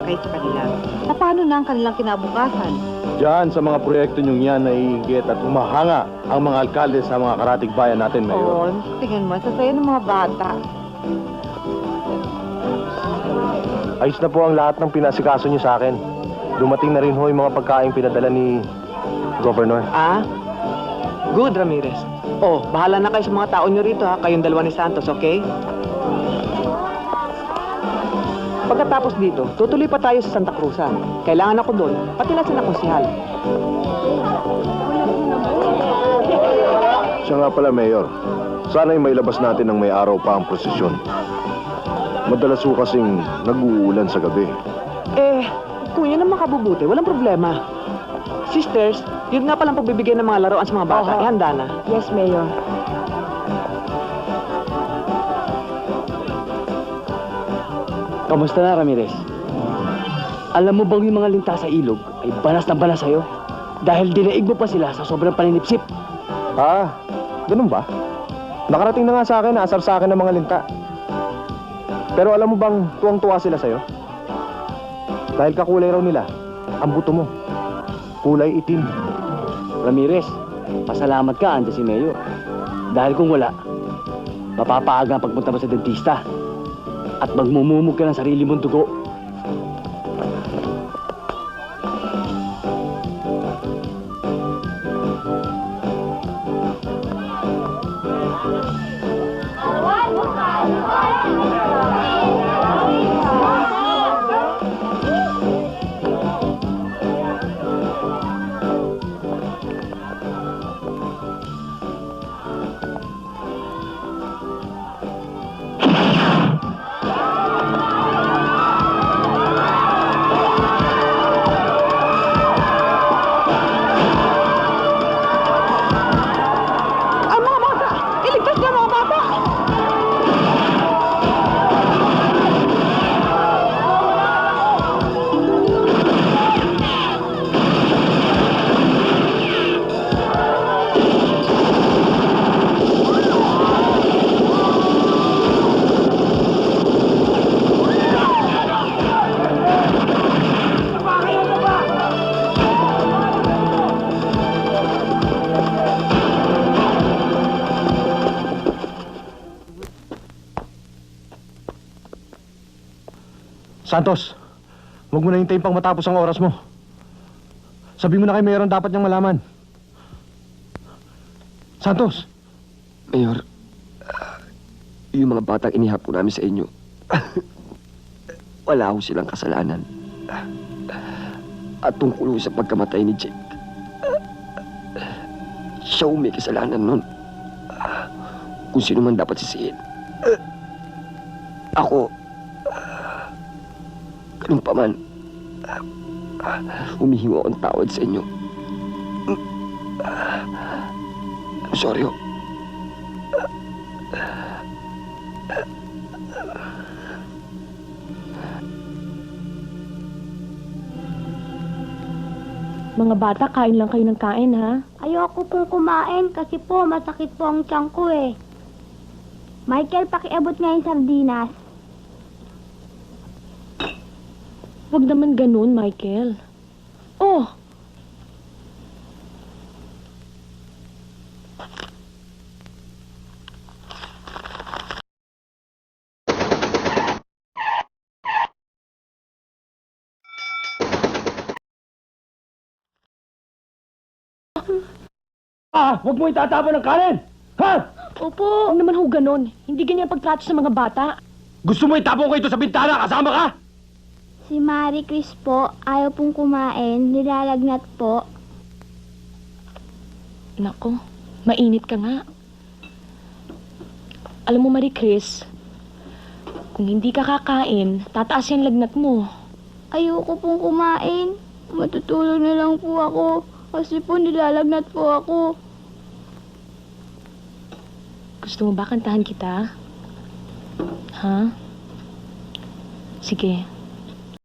kayo sa kanila. Paano na ang kanilang kinabukasan? Diyan sa mga proyekto niyong yan, naiinggit at humahanga ang mga alkalde sa mga karatig bayan natin, Mayor. Tingnan mo, sa sayo ng mga bata. Ayos na po ang lahat ng pinasikaso niyo sa akin. Dumating na rin ho yung mga pagkain pinadala ni Governor. Good, Ramirez. Bahala na kayo sa mga tao nyo rito, ha? Kayong dalawa ni Santos, okay? Pagkatapos dito, tutuloy pa tayo sa Santa Cruz. Kailangan ako doon, pati na sila konsihal. Siya nga pala, Mayor. Sana'y mailabas natin ng may araw pa ang prosesyon. Madalas ho kasing nag-uulan sa gabi. Kung yun ang makabubuti, walang problema. Sisters, yun nga palang pagbibigay ng mga laruan sa mga bata. Ihanda na. Yes, Mayor. Kamusta na, Ramirez? Alam mo bang yung mga linta sa ilog ay banas na banas sa'yo? Dahil dinaig mo pa sila sa sobrang paninipsip. Ganun ba? Nakarating na nga sa akin, naasar sa akin ng mga linta. Pero alam mo bang tuwang-tuwa sila sa'yo? Dahil kakulay raw nila, ang buto mo. Kulay itim. Ramirez, pasalamat ka, andyan si Mayor. Dahil kung wala, mapapaaga ang pagpunta mo sa dentista. At magmumumog ka ng sarili mong dugo. Santos, huwag mo na hintayin pang matapos ang oras mo. Sabi mo na kay Mayor ang dapat niyang malaman. Santos! Mayor, yung mga batang inihapon namin sa inyo, wala ho silang kasalanan. At tungkol ho sa pagkamatay ni Jake, siya may kasalanan nun. Kung sino man dapat sisihin. Ako, ganun pa man, humihingo akong tawad sa inyo. I'm sorry ho. Mga bata, kain lang kayo ng kain, ha? Ayoko pong kumain kasi po masakit po ang tiyan ko eh. Michael, pakiabot nga yung sardinas. Huwag naman ganun, Michael. Oh! Huwag mo itatapon ng kanin! Ha? Opo! Huwag naman ho ganun. Hindi ganyan pagtrato sa mga bata. Gusto mo itapon ko ito sa bintana? Kasama ka? Si Marie Chris po, ayaw pong kumain, nilalagnat po. Nako, mainit ka nga. Alam mo, Marie Chris, kung hindi ka kakain, tataas yung lagnat mo. Ayoko pong kumain. Matutulog na lang po ako kasi po nilalagnat po ako. Gusto mo ba kantahan kita? Ha? Sige.